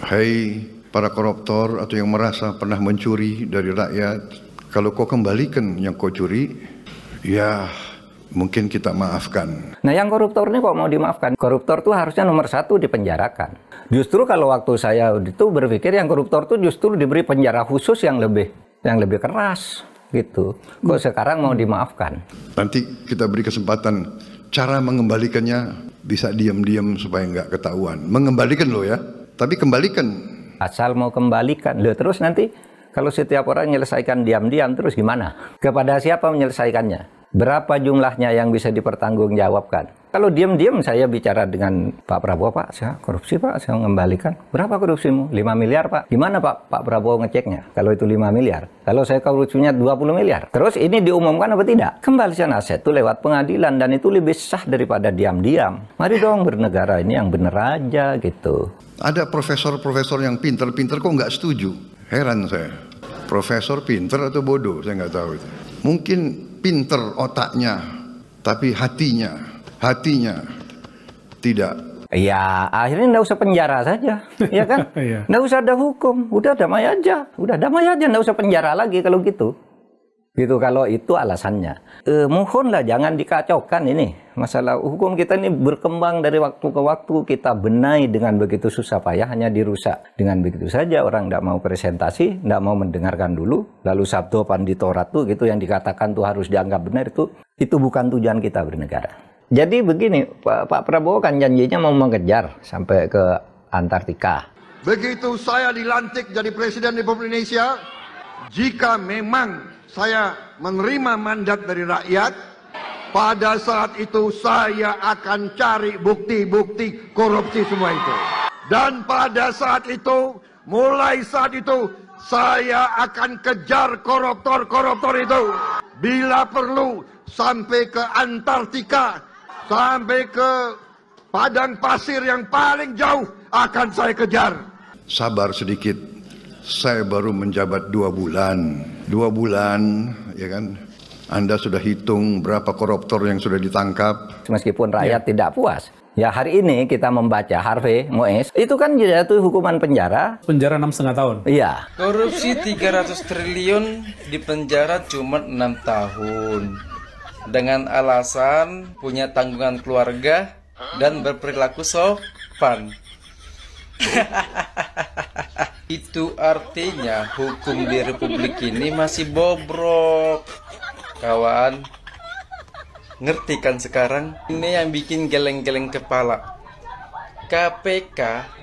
Hai para koruptor atau yang merasa pernah mencuri dari rakyat, kalau kau kembalikan yang kau curi, ya mungkin kita maafkan. Nah, yang koruptor ini kok mau dimaafkan? Koruptor tuh harusnya nomor 1 dipenjarakan. Justru kalau waktu saya itu berpikir yang koruptor tuh justru diberi penjara khusus yang lebih keras gitu. Kok sekarang mau dimaafkan? Nanti kita beri kesempatan cara mengembalikannya, bisa diam-diam supaya nggak ketahuan. Mengembalikan loh ya, tapi kembalikan. Asal mau kembalikan, loh terus nanti kalau setiap orang menyelesaikan diam-diam terus gimana? Kepada siapa menyelesaikannya? Berapa jumlahnya yang bisa dipertanggungjawabkan? Kalau diam-diam saya bicara dengan Pak Prabowo, Pak, saya korupsi Pak, saya mengembalikan. Berapa korupsimu? 5 miliar Pak. Gimana Pak Prabowo ngeceknya? Kalau itu 5 miliar. Kalau saya korupsinya 20 miliar. Terus ini diumumkan apa tidak? Kembalikan aset itu lewat pengadilan dan itu lebih sah daripada diam-diam. Mari dong bernegara ini yang bener aja gitu. Ada profesor-profesor yang pinter-pinter kok nggak setuju. Heran saya. Profesor pinter atau bodoh? Saya nggak tahu itu. Mungkin pinter otaknya, tapi hatinya tidak. Ya, akhirnya nggak usah penjara saja, ya kan? Nggak usah ada hukum, udah damai aja, nggak usah penjara lagi kalau gitu. Gitu kalau itu alasannya. Mohonlah jangan dikacaukan ini. Masalah hukum kita ini berkembang dari waktu ke waktu, kita benahi dengan begitu susah payah, hanya dirusak dengan begitu saja. Orang tidak mau presentasi, tidak mau mendengarkan dulu, lalu sabdo pandito ratu gitu yang dikatakan tuh harus dianggap benar, itu bukan tujuan kita bernegara. Jadi begini, Pak Prabowo kan janjinya mau mengejar sampai ke Antartika. Begitu saya dilantik jadi Presiden Republik Indonesia, jika memang saya menerima mandat dari rakyat, pada saat itu saya akan cari bukti-bukti korupsi semua itu. Dan pada saat itu, mulai saat itu, saya akan kejar koruptor-koruptor itu. Bila perlu, sampai ke Antartika, sampai ke padang pasir yang paling jauh, akan saya kejar. Sabar sedikit, saya baru menjabat 2 bulan. 2 bulan, ya kan? Anda sudah hitung berapa koruptor yang sudah ditangkap. Meskipun rakyat tidak puas. Ya hari ini kita membaca Harvey Moes, itu kan jatuh hukuman penjara. Penjara 6,5 tahun. Iya. Korupsi 300 triliun di penjara cuma 6 tahun. Dengan alasan punya tanggungan keluarga dan berperilaku sopan. Itu artinya hukum di Republik ini masih bobrok, kawan. Ngerti kan sekarang? Ini yang bikin geleng-geleng kepala. KPK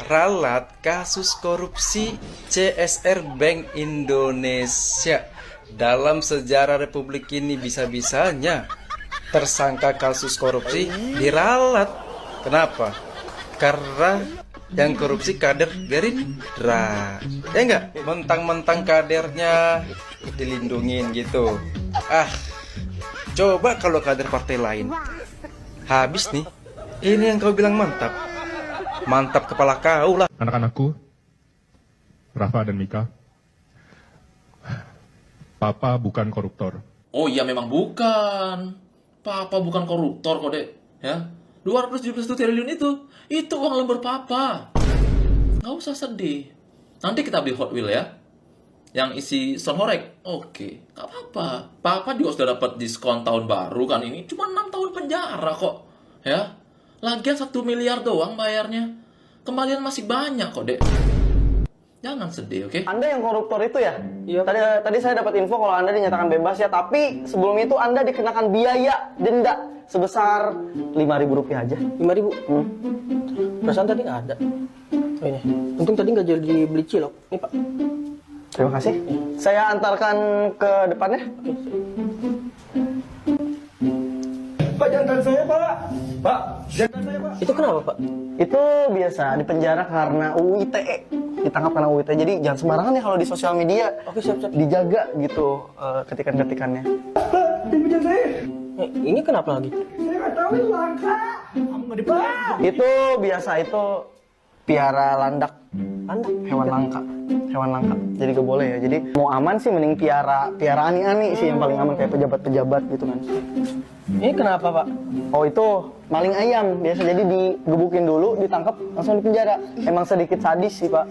ralat kasus korupsi CSR Bank Indonesia. Dalam sejarah Republik ini bisa-bisanya tersangka kasus korupsi diralat. Kenapa? Karena yang korupsi kader Gerindra. Ya enggak? Mentang-mentang kadernya dilindungin gitu. Coba kalau kader partai lain. Habis nih. Ini yang kau bilang mantap. Mantap kepala kau lah. Anak-anakku, Rafa dan Mika, Papa bukan koruptor. Oh iya memang bukan. Papa bukan koruptor kok, Dek. Ya. 271 triliun itu uang lembur Papa. Nggak usah sedih. Nanti kita beli Hot Wheel ya. Yang isi Son Horek. Oke, nggak apa-apa. Papa juga sudah dapat diskon tahun baru kan ini. Cuma 6 tahun penjara kok. Ya. Lagian 1 miliar doang bayarnya. Kembalian masih banyak kok, Dek. Jangan sedih, oke? Anda yang koruptor itu ya? Iya. Tadi saya dapat info kalau Anda dinyatakan bebas ya, tapi sebelum itu Anda dikenakan biaya denda sebesar Rp5.000 aja. 5.000? Perasaan tadi nggak ada. Oh ini. Untung tadi nggak jadi beli cilok. Ini Pak. Terima kasih. Saya antarkan ke depannya. Pak, jangan saya Pak. Pak, jangan saya Pak. Itu kenapa Pak? Itu biasa di penjara karena UU ITE. Ditangkap karena UU ITE. Jadi jangan sembarangan ya kalau di sosial media. Oke, siap. Dijaga gitu ketikan-ketikannya. Pak, di penjara saya. Ini kenapa lagi? Saya nggak tahu itu langka. Kamu nggak dibayar. Itu biasa, itu piara landak. Hewan langka. Jadi gak boleh ya. Jadi mau aman sih mending piara ani-ani sih yang paling aman, kayak pejabat-pejabat gitu kan. Ini kenapa Pak? Oh itu maling ayam biasa, jadi digebukin dulu, ditangkap, langsung dipenjara. Emang sedikit sadis sih Pak.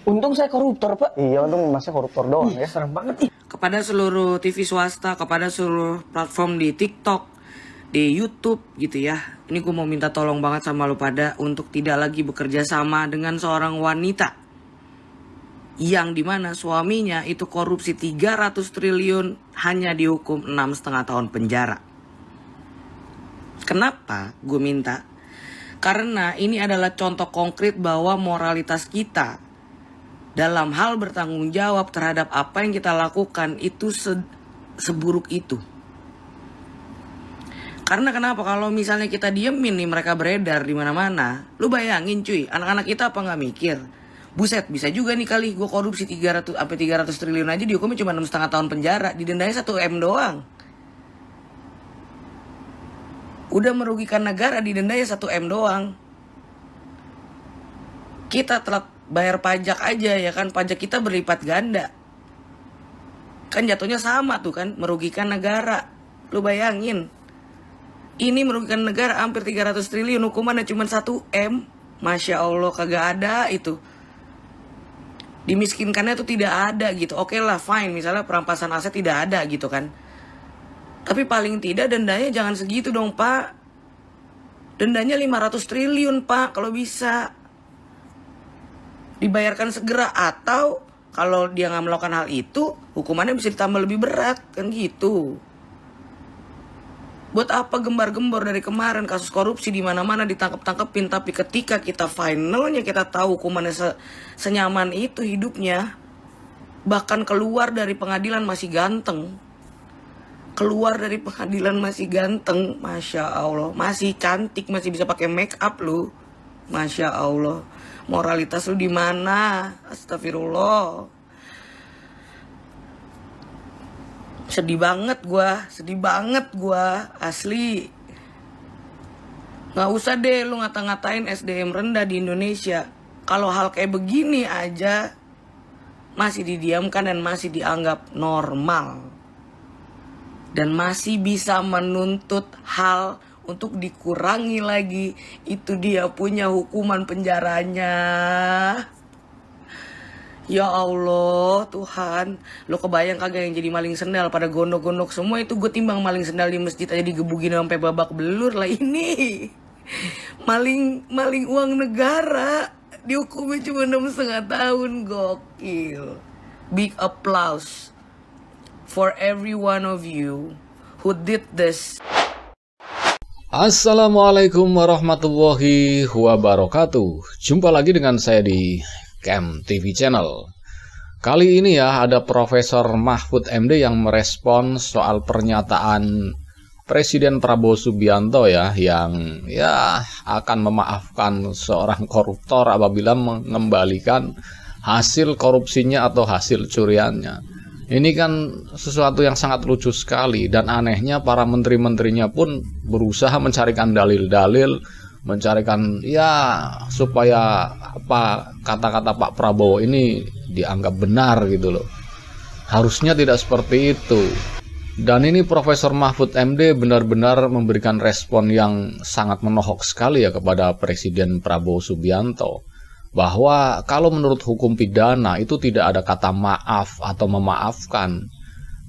Untung saya koruptor Pak. Iya, untung masih koruptor doang ya. Serem banget. Kepada seluruh TV swasta, kepada seluruh platform di TikTok, di YouTube gitu ya. Ini gue mau minta tolong banget sama lo pada untuk tidak lagi bekerja sama dengan seorang wanita yang dimana suaminya itu korupsi 300 triliun hanya dihukum 6,5 tahun penjara. Kenapa gue minta? Karena ini adalah contoh konkret bahwa moralitas kita dalam hal bertanggung jawab terhadap apa yang kita lakukan itu seburuk itu. Karena kenapa? Kalau misalnya kita diemin nih mereka beredar di mana-mana, lu bayangin cuy, anak-anak kita apa nggak mikir? Buset, bisa juga nih kali gue korupsi 300 triliun aja dihukumnya cuma 6,5 tahun penjara, didendanya 1 M doang. Udah merugikan negara, didendanya 1 M doang. Kita telat bayar pajak aja ya kan, pajak kita berlipat ganda. Kan jatuhnya sama tuh kan, merugikan negara. Lu bayangin. Ini merugikan negara hampir 300 triliun, hukumannya cuma 1 M. Masya Allah, kagak ada itu. Dimiskinkannya tuh tidak ada gitu. Oke lah, fine, misalnya perampasan aset tidak ada gitu kan. Tapi paling tidak dendanya jangan segitu dong Pak. Dendanya 500 triliun Pak, kalau bisa. Dibayarkan segera, atau kalau dia nggak melakukan hal itu, hukumannya bisa ditambah lebih berat, kan gitu. Buat apa gembar-gembor dari kemarin kasus korupsi di mana-mana ditangkap-tangkepin, tapi ketika kita finalnya kita tahu hukumannya senyaman itu hidupnya, bahkan keluar dari pengadilan masih ganteng. Keluar dari pengadilan masih ganteng, Masya Allah, masih cantik, masih bisa pakai make up lu, Masya Allah. Moralitas lu di mana? Astagfirullah. Sedih banget gua, asli. Nggak usah deh lu ngata-ngatain SDM rendah di Indonesia. Kalau hal kayak begini aja masih didiamkan dan masih dianggap normal. Dan masih bisa menuntut hal untuk dikurangi lagi, itu dia punya hukuman penjaranya. Ya Allah, Tuhan. Lo kebayang kagak yang jadi maling sendal pada gondok-gondok semua itu, gue timbang maling sendal di masjid aja digebukin sampai babak belur lah ini. Maling uang negara dihukumnya cuma 6,5 tahun, gokil. Big applause for every one of you who did this. Assalamualaikum warahmatullahi wabarakatuh. Jumpa lagi dengan saya di Camp TV Channel. Kali ini ya ada Profesor Mahfud MD yang merespon soal pernyataan Presiden Prabowo Subianto ya, yang ya akan memaafkan seorang koruptor apabila mengembalikan hasil korupsinya atau hasil curiannya. Ini kan sesuatu yang sangat lucu sekali, dan anehnya para menteri-menterinya pun berusaha mencarikan dalil-dalil, mencarikan ya supaya apa kata-kata Pak Prabowo ini dianggap benar gitu loh. Harusnya tidak seperti itu. Dan ini Profesor Mahfud MD benar-benar memberikan respon yang sangat menohok sekali ya kepada Presiden Prabowo Subianto. Bahwa kalau menurut hukum pidana itu tidak ada kata maaf atau memaafkan.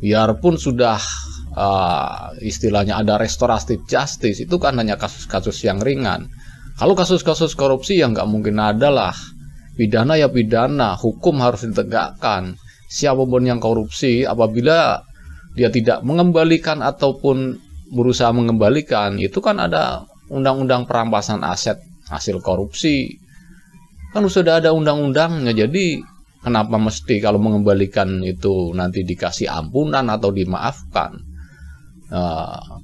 Biarpun sudah istilahnya ada restoratif justice, itu kan hanya kasus-kasus yang ringan. Kalau kasus-kasus korupsi ya nggak mungkin ada lah. Pidana ya pidana, hukum harus ditegakkan. Siapapun yang korupsi, apabila dia tidak mengembalikan ataupun berusaha mengembalikan, itu kan ada undang-undang perampasan aset hasil korupsi. Kan sudah ada undang-undangnya, jadi kenapa mesti kalau mengembalikan itu nanti dikasih ampunan atau dimaafkan?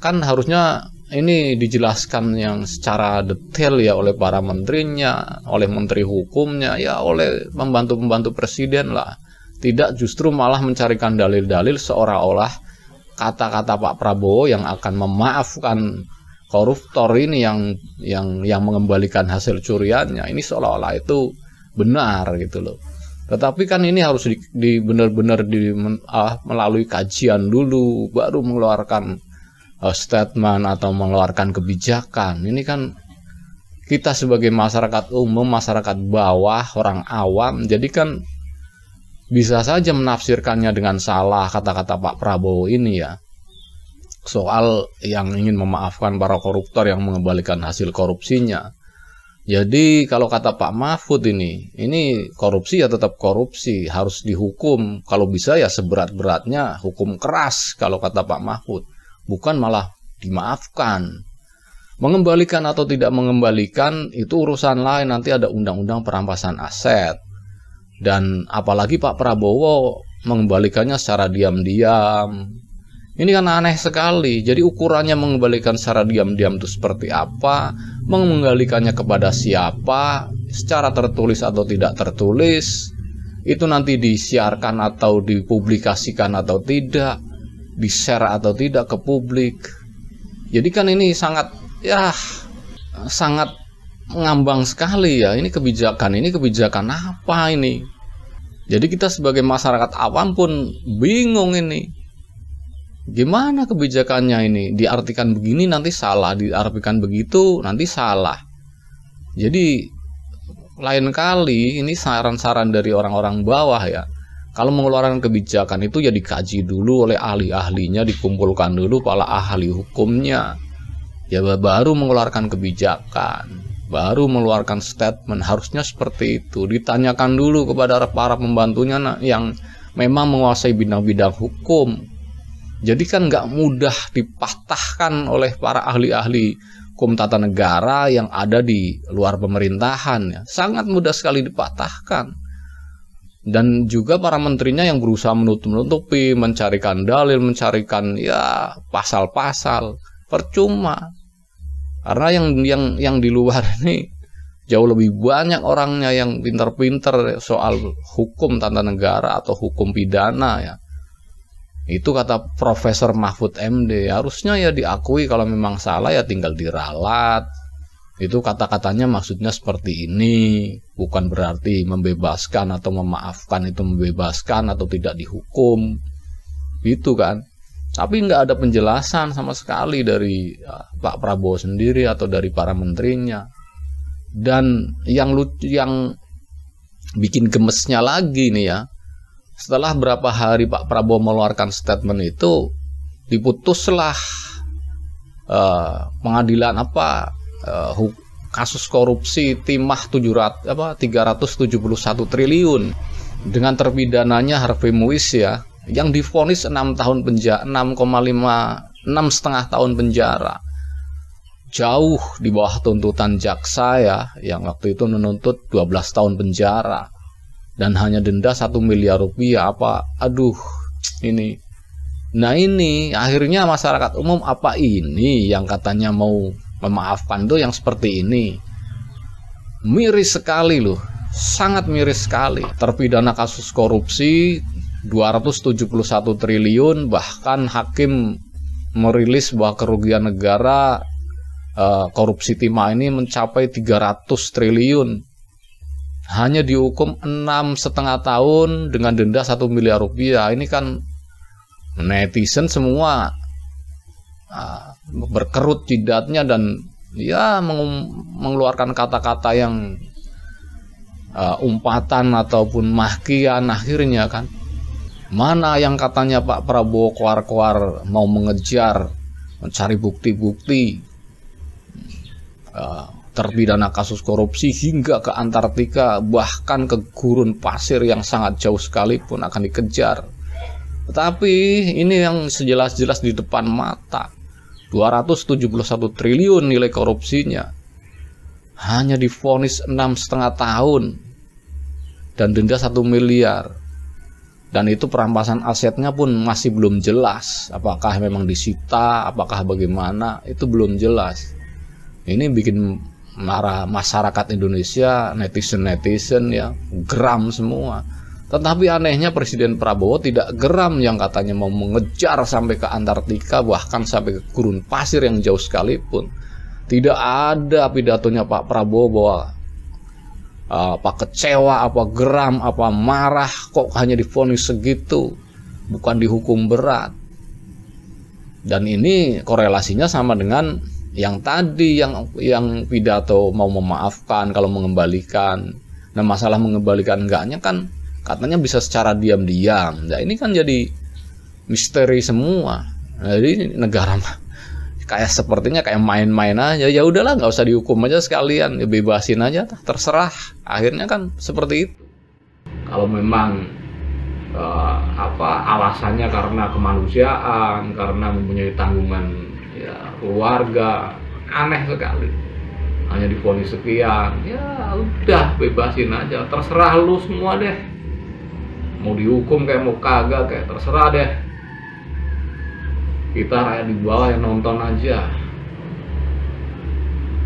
Kan harusnya ini dijelaskan yang secara detail ya oleh para menterinya, oleh menteri hukumnya, ya oleh pembantu-pembantu presiden lah. Tidak justru malah mencarikan dalil-dalil seolah-olah kata-kata Pak Prabowo yang akan memaafkan koruptor ini yang mengembalikan hasil curiannya ini seolah-olah itu benar gitu loh. Tetapi kan ini harus benar-benar melalui kajian dulu baru mengeluarkan statement atau mengeluarkan kebijakan. Ini kan kita sebagai masyarakat umum, masyarakat bawah, orang awam, jadi kan bisa saja menafsirkannya dengan salah kata-kata Pak Prabowo ini ya. Soal yang ingin memaafkan para koruptor yang mengembalikan hasil korupsinya. Jadi kalau kata Pak Mahfud ini korupsi ya tetap korupsi, harus dihukum. Kalau bisa ya seberat-beratnya, hukum keras kalau kata Pak Mahfud. Bukan malah dimaafkan. Mengembalikan atau tidak mengembalikan itu urusan lain, nanti ada undang-undang perampasan aset. Dan apalagi Pak Prabowo mengembalikannya secara diam-diam. Ini kan aneh sekali. Jadi ukurannya mengembalikan secara diam-diam itu seperti apa? Mengembalikannya kepada siapa? Secara tertulis atau tidak tertulis? Itu nanti disiarkan atau dipublikasikan atau tidak? Di-share atau tidak ke publik? Jadi kan ini sangat ngambang sekali ya. Ini kebijakan apa ini? Jadi kita sebagai masyarakat awam pun bingung ini. Gimana kebijakannya ini? Diartikan begini nanti salah, diartikan begitu nanti salah. Jadi lain kali ini saran-saran dari orang-orang bawah ya. Kalau mengeluarkan kebijakan itu ya dikaji dulu oleh ahli-ahlinya, dikumpulkan dulu para ahli hukumnya. Ya baru mengeluarkan kebijakan, baru mengeluarkan statement. Harusnya seperti itu. Ditanyakan dulu kepada para pembantunya yang memang menguasai bidang-bidang hukum. Jadi kan nggak mudah dipatahkan oleh para ahli-ahli hukum tata negara yang ada di luar pemerintahan ya. Sangat mudah sekali dipatahkan. Dan juga para menterinya yang berusaha menutup-nutupi, mencarikan dalil, mencarikan ya pasal-pasal, percuma. Karena yang di luar ini jauh lebih banyak orangnya yang pintar-pintar soal hukum tata negara atau hukum pidana ya. Itu kata Profesor Mahfud MD. Harusnya ya diakui kalau memang salah ya tinggal diralat. Itu kata-katanya maksudnya seperti ini. Bukan berarti membebaskan atau memaafkan itu membebaskan atau tidak dihukum. Gitu kan. Tapi nggak ada penjelasan sama sekali dari Pak Prabowo sendiri atau dari para menterinya. Dan yang bikin gemesnya lagi nih ya. Setelah berapa hari Pak Prabowo mengeluarkan statement itu, diputuslah pengadilan kasus korupsi timah 371 triliun dengan terpidananya Harvey Muiz ya, yang divonis 6,5 tahun penjara. Jauh di bawah tuntutan jaksa ya, yang waktu itu menuntut 12 tahun penjara. Dan hanya denda 1 miliar rupiah. Ini. Nah ini akhirnya masyarakat umum apa ini yang katanya mau memaafkan tuh yang seperti ini. Miris sekali loh, sangat miris sekali. Terpidana kasus korupsi 271 triliun, bahkan hakim merilis bahwa kerugian negara korupsi timah ini mencapai 300 triliun. Hanya dihukum 6,5 tahun dengan denda 1 miliar rupiah. Ini kan netizen semua berkerut jidatnya dan ya mengeluarkan kata-kata yang umpatan ataupun makian akhirnya kan. Mana yang katanya Pak Prabowo keluar-keluar mau mengejar, mencari bukti-bukti terpidana kasus korupsi hingga ke Antartika, bahkan ke gurun pasir yang sangat jauh sekalipun akan dikejar. Tetapi ini yang sejelas-jelas di depan mata, 271 triliun nilai korupsinya, hanya divonis 6,5 tahun dan denda 1 miliar. Dan itu perampasan asetnya pun masih belum jelas, apakah memang disita, apakah bagaimana, itu belum jelas. Ini bikin marah masyarakat Indonesia, netizen ya, geram semua. Tetapi anehnya Presiden Prabowo tidak geram, yang katanya mau mengejar sampai ke Antartika, bahkan sampai ke gurun pasir yang jauh sekalipun. Tidak ada pidatonya Pak Prabowo bahwa apa kecewa, apa geram, apa marah, kok hanya divonis segitu, bukan dihukum berat. Dan ini korelasinya sama dengan yang tadi, yang pidato mau memaafkan kalau mengembalikan. Nah, masalah mengembalikan enggaknya kan katanya bisa secara diam-diam. Nah, ini kan jadi misteri semua. Jadi negara kayak sepertinya kayak main-main aja. Ya udahlah, nggak usah dihukum aja sekalian, ya bebasin aja, terserah. Akhirnya kan seperti itu. Kalau memang alasannya karena kemanusiaan, karena mempunyai tanggungan ya keluarga, aneh sekali. Hanya divonis sekian, ya udah bebasin aja, terserah lu semua deh. Mau dihukum kayak mau kagak kayak terserah deh. Kita rakyat di bawah yang nonton aja.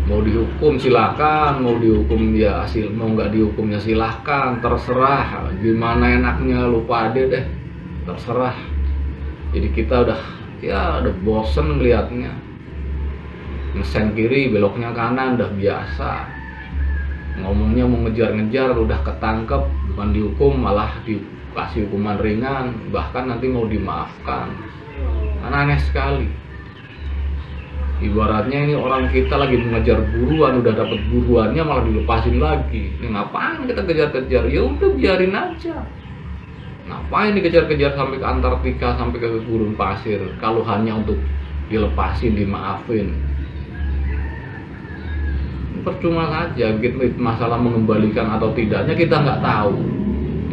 Mau dihukum silakan, mau dihukum ya mau nggak dihukum ya silahkan, terserah. Gimana enaknya lu pade deh, terserah. Jadi kita udah bosen ngeliatnya. Ngesen kiri beloknya kanan udah biasa. Ngomongnya mau ngejar-ngejar udah ketangkep, bukan dihukum malah dikasih hukuman ringan, bahkan nanti mau dimaafkan. Kan aneh sekali. Ibaratnya ini orang kita lagi mengejar buruan, udah dapet buruannya malah dilepasin lagi. Ini ngapain kita kejar-kejar? Ya udah biarin aja. Ngapain dikejar-kejar sampai ke Antartika, sampai ke gurun pasir kalau hanya untuk dilepasin, dimaafin? Percuma saja. Gitu, masalah mengembalikan atau tidaknya kita nggak tahu,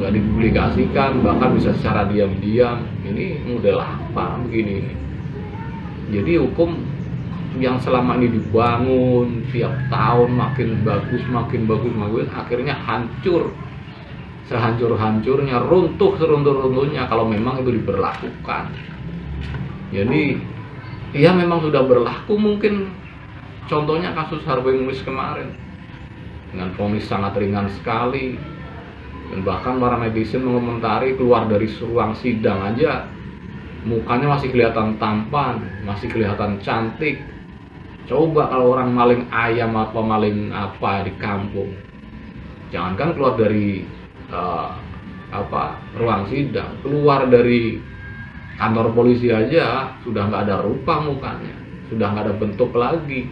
nggak dipublikasikan, bahkan bisa secara diam-diam. Ini model apa begini? Jadi hukum yang selama ini dibangun tiap tahun makin bagus, akhirnya hancur. Sehancur-hancurnya, runtuh seruntuh-runtuhnya kalau memang itu diberlakukan. Jadi ya memang sudah berlaku, mungkin contohnya kasus Harvey Muiz kemarin dengan vonis sangat ringan sekali, dan bahkan para netizen mengomentari keluar dari ruang sidang aja mukanya masih kelihatan tampan, masih kelihatan cantik. Coba kalau orang maling ayam apa maling apa di kampung, jangankan keluar dari ruang sidang, keluar dari kantor polisi aja sudah nggak ada rupa mukanya, sudah nggak ada bentuk lagi.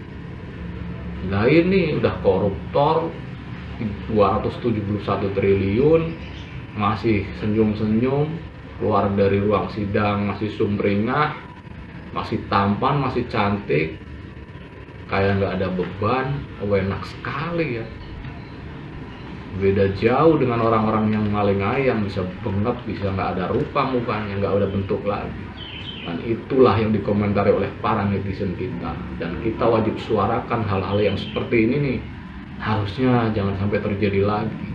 Nah ini udah koruptor 271 triliun masih senyum-senyum, keluar dari ruang sidang masih sumringah, masih tampan, masih cantik, kayak nggak ada beban. Enak sekali ya. Beda jauh dengan orang-orang yang maling ayam, bisa bengep, bisa nggak ada rupa mukanya, nggak ada bentuk lagi. Dan itulah yang dikomentari oleh para netizen kita, dan kita wajib suarakan hal-hal yang seperti ini nih. Harusnya jangan sampai terjadi lagi.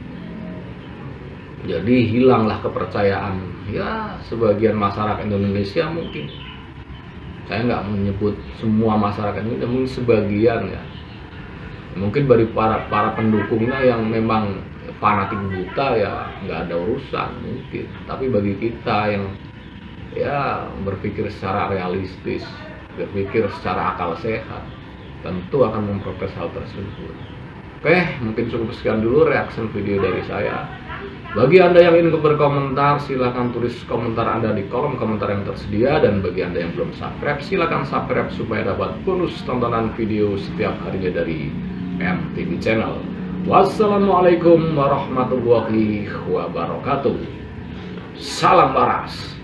Jadi hilanglah kepercayaan ya sebagian masyarakat Indonesia, mungkin saya nggak menyebut semua masyarakat ini, mungkin sebagian ya. Mungkin dari para pendukungnya yang memang fanatik buta ya nggak ada urusan mungkin, tapi bagi kita yang ya berpikir secara realistis, berpikir secara akal sehat, tentu akan memprotes hal tersebut. Oke, mungkin cukup sekian dulu reaction video dari saya. Bagi Anda yang ingin berkomentar, silahkan tulis komentar Anda di kolom komentar yang tersedia. Dan bagi Anda yang belum subscribe, silahkan subscribe supaya dapat bonus tontonan video setiap harinya dari MTV Channel. Wassalamualaikum warahmatullahi wabarakatuh. Salam waras.